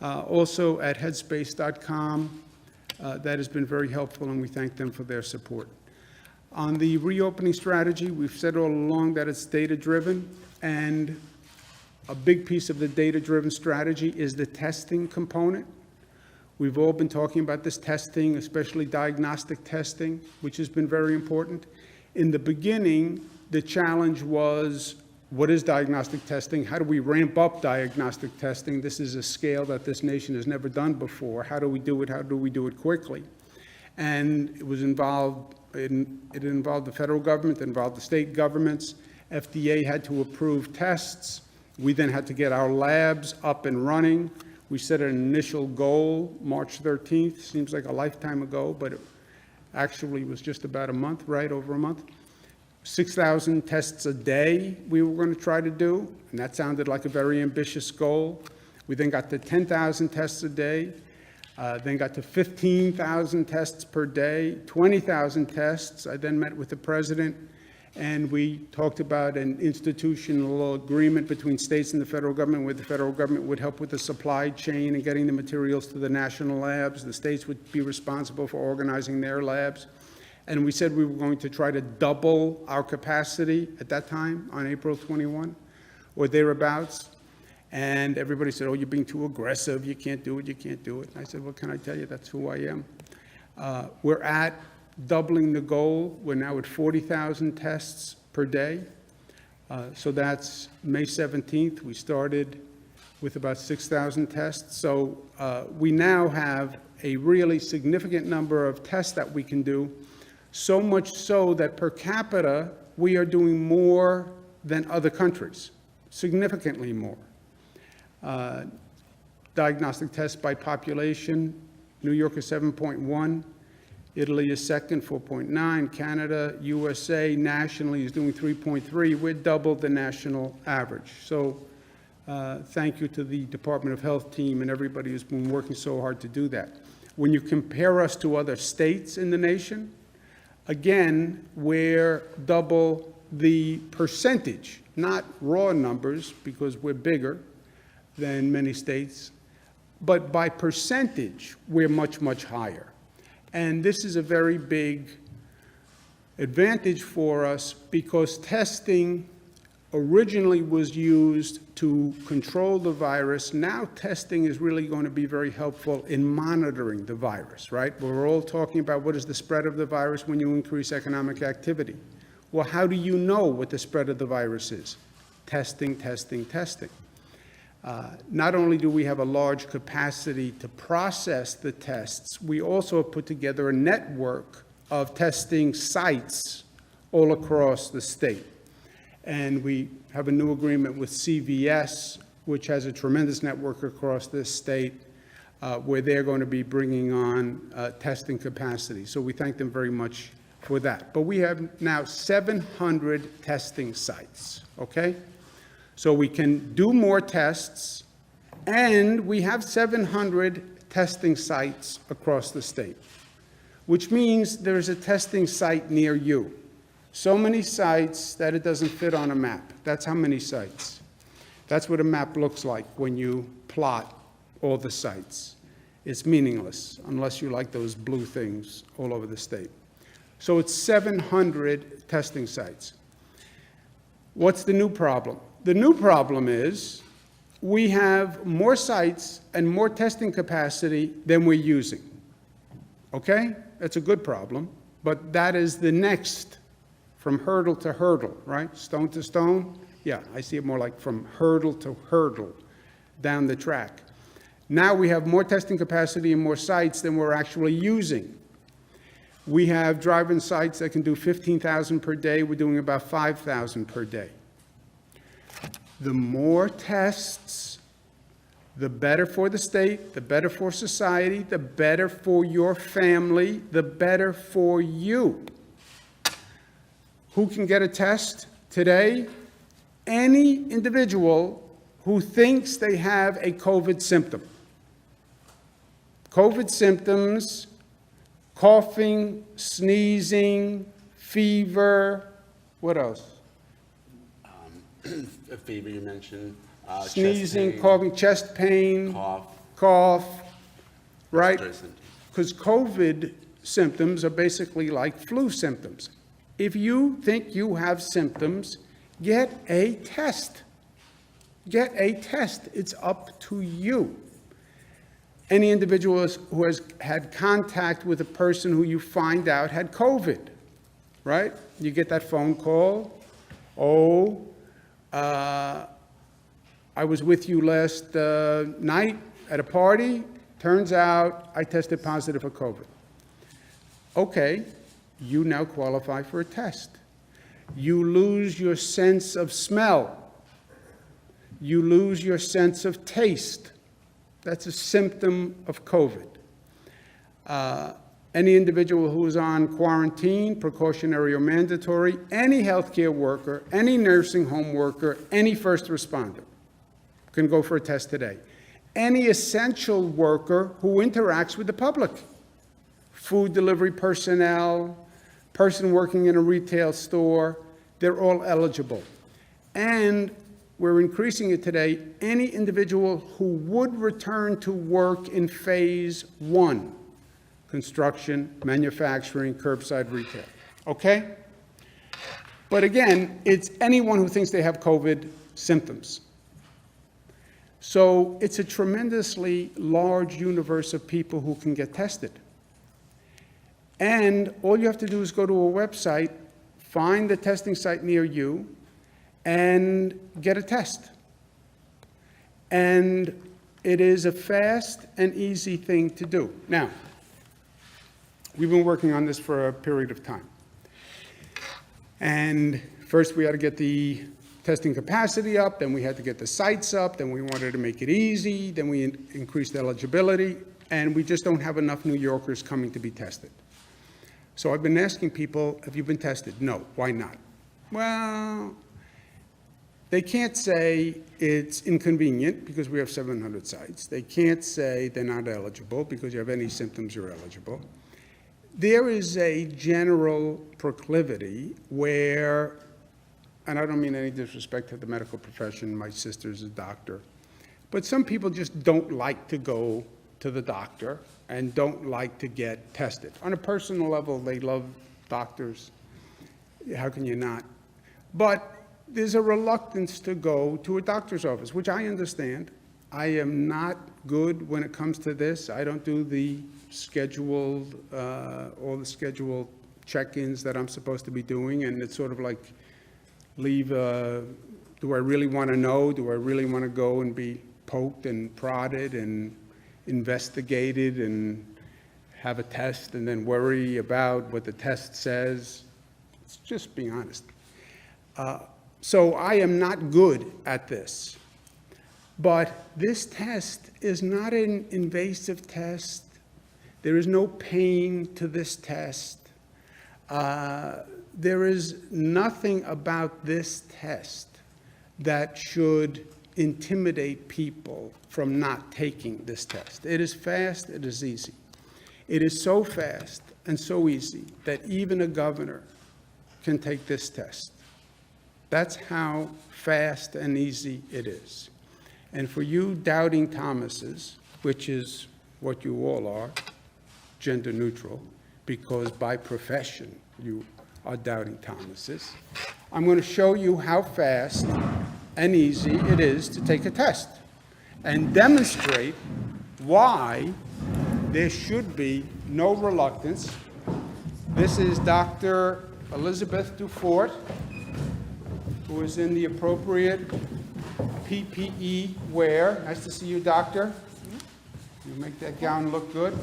Also at headspace.com. That has been very helpful, and we thank them for their support. On the reopening strategy, we've said all along that it's data-driven, and a big piece of the data-driven strategy is the testing component. We've all been talking about this testing, especially diagnostic testing, which has been very important. In the beginning, the challenge was, what is diagnostic testing? How do we ramp up diagnostic testing? This is a scale that this nation has never done before. How do we do it? How do we do it quickly? And it involved the federal government, it involved the state governments. FDA had to approve tests. We then had to get our labs up and running. We set an initial goal, March 13th. Seems like a lifetime ago, but it actually was just about a month, right? Over a month. 6,000 tests a day we were going to try to do, and that sounded like a very ambitious goal. We then got to 10,000 tests a day, then got to 15,000 tests per day, 20,000 tests. I then met with the president, and we talked about an institutional agreement between states and the federal government, where the federal government would help with the supply chain and getting the materials to the national labs. The states would be responsible for organizing their labs. And we said we were going to try to double our capacity at that time on April 21 or thereabouts. And everybody said, oh, you're being too aggressive. You can't do it. You can't do it. And I said, well, can I tell you, that's who I am. We're at doubling the goal. We're now at 40,000 tests per day. So that's May 17th. We started with about 6,000 tests. So we now have a really significant number of tests that we can do. So much so that per capita, we are doing more than other countries, significantly more. Diagnostic tests by population, New York is 7.1, Italy is second, 4.9, Canada, USA nationally is doing 3.3. We're double the national average. So thank you to the Department of Health team and everybody who's been working so hard to do that. When you compare us to other states in the nation, again, we're double the percentage, not raw numbers, because we're bigger than many states, but by percentage, we're much, much higher. And this is a very big advantage for us because testing originally was used to control the virus. Now testing is really going to be very helpful in monitoring the virus, right? We're all talking about what is the spread of the virus when you increase economic activity. Well, how do you know what the spread of the virus is? Testing, testing, testing. Not only do we have a large capacity to process the tests, we also have put together a network of testing sites all across the state. And we have a new agreement with CVS, which has a tremendous network across this state, where they're going to be bringing on testing capacity. So we thank them very much for that. But we have now 700 testing sites, okay? So we can do more tests, and we have 700 testing sites across the state, which means there's a testing site near you. So many sites that it doesn't fit on a map. That's how many sites. That's what a map looks like when you plot all the sites. It's meaningless unless you like those blue things all over the state. So it's 700 testing sites. What's the new problem? The new problem is we have more sites and more testing capacity than we're using. Okay? That's a good problem, but that is the next from hurdle to hurdle, right? Stone to stone? Yeah, I see it more like from hurdle to hurdle down the track. Now we have more testing capacity and more sites than we're actually using. We have drive-in sites that can do 15,000 per day. We're doing about 5,000 per day. The more tests, the better for the state, the better for society, the better for your family, the better for you. Who can get a test today? Any individual who thinks they have a COVID symptom. COVID symptoms, coughing, sneezing, fever, what else? A fever you mentioned. Sneezing, chest pain, coughing, chest pain, cough, right? Respiratory symptoms. Because COVID symptoms are basically like flu symptoms. If you think you have symptoms, get a test. Get a test. It's up to you. Any individual who has had contact with a person who you find out had COVID, right? You get that phone call, I was with you last night at a party. Turns out I tested positive for COVID. Okay, you now qualify for a test. You lose your sense of smell. You lose your sense of taste. That's a symptom of COVID. Any individual who is on quarantine, precautionary or mandatory, any healthcare worker, any nursing home worker, any first responder can go for a test today. Any essential worker who interacts with the public, food delivery personnel, person working in a retail store, they're all eligible. And we're increasing it today, any individual who would return to work in phase 1, construction, manufacturing, curbside retail, okay? But again, it's anyone who thinks they have COVID symptoms. So it's a tremendously large universe of people who can get tested. And all you have to do is go to a website, find the testing site near you, and get a test. And it is a fast and easy thing to do. Now, we've been working on this for a period of time. And first we had to get the testing capacity up, then we had to get the sites up, then we wanted to make it easy, then we increased eligibility, and we just don't have enough New Yorkers coming to be tested. So I've been asking people, have you been tested? No. Why not? Well, they can't say it's inconvenient because we have 700 sites. They can't say they're not eligible because you have any symptoms, you're eligible. There is a general proclivity where, and I don't mean any disrespect to the medical profession, my sister's a doctor, but some people just don't like to go to the doctor and don't like to get tested. On a personal level, they love doctors. How can you not? But there's a reluctance to go to a doctor's office, which I understand. I am not good when it comes to this. I don't do the scheduled, all the scheduled check-ins that I'm supposed to be doing, and it's sort of like, do I really want to know? Do I really want to go and be poked and prodded and investigated and have a test and then worry about what the test says? It's just being honest. So I am not good at this. But this test is not an invasive test. There is no pain to this test. There is nothing about this test that should intimidate people from not taking this test. It is fast, it is easy. It is so fast and so easy that even a governor can take this test. That's how fast and easy it is. And for you doubting Thomases, which is what you all are, gender neutral, because by profession you are doubting Thomases, I'm going to show you how fast and easy it is to take a test and demonstrate why there should be no reluctance. This is Dr. Elizabeth Dufort, who is in the appropriate PPE wear. Nice to see you, doctor. You make that gown look good.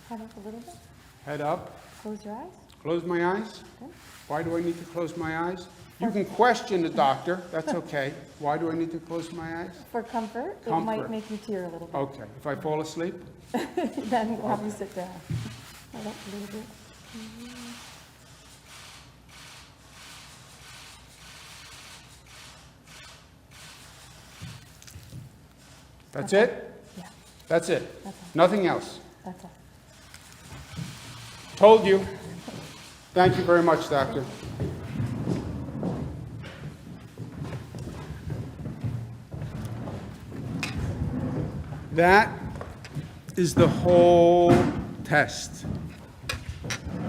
Head up a little bit. Head up. Close your eyes. Close my eyes. Good. Why do I need to close my eyes? You can question the doctor. That's okay. Why do I need to close my eyes? For comfort, it Comfort. might make you tear a little bit. Okay. If I fall asleep? Then we'll have you sit down. Head up a little bit. That's it? Yeah, That's it? That's all. Nothing else? that's all. Told you. Thank you very much, doctor. That is the whole test.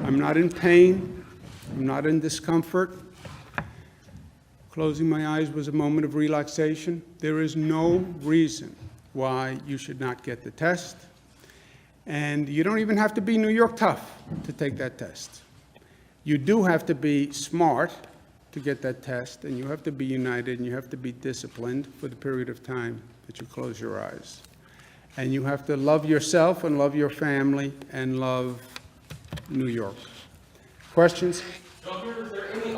I'm not in pain. I'm not in discomfort. Closing my eyes was a moment of relaxation. There is no reason why you should not get the test. And you don't even have to be New York tough to take that test. You do have to be smart to get that test, and you have to be united, and you have to be disciplined for the period of time that you close your eyes. And you have to love yourself and love your family and love New York. Questions? Governor, is there